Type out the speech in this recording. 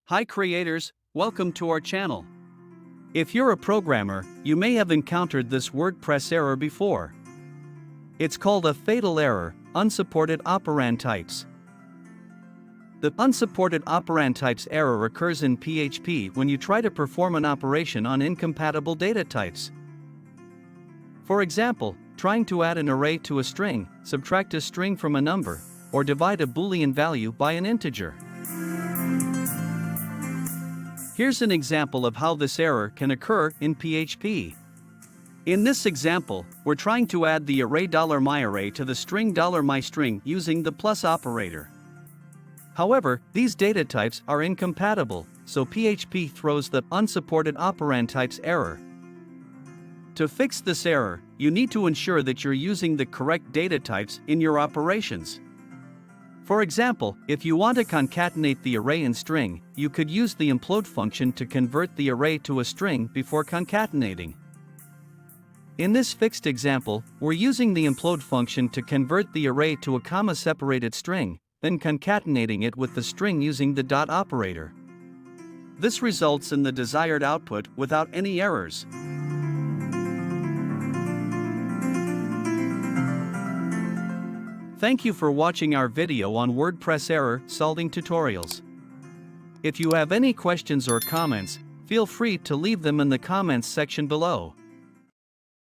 Hi creators, welcome to our channel. If you're a programmer, you may have encountered this WordPress error before. It's called a fatal error, unsupported operand types. The unsupported operand types error occurs in PHP when you try to perform an operation on incompatible data types. For example, trying to add an array to a string, subtract a string from a number, or divide a Boolean value by an integer. Here's an example of how this error can occur in PHP. In this example, we're trying to add the array $myArray to the string $myString using the plus operator. However, these data types are incompatible, so PHP throws the unsupported operand types error. To fix this error, you need to ensure that you're using the correct data types in your operations. For example, if you want to concatenate the array and string, you could use the implode function to convert the array to a string before concatenating. In this fixed example, we're using the implode function to convert the array to a comma-separated string, then concatenating it with the string using the dot operator. This results in the desired output without any errors. Thank you for watching our video on WordPress error solving tutorials. If you have any questions or comments, feel free to leave them in the comments section below.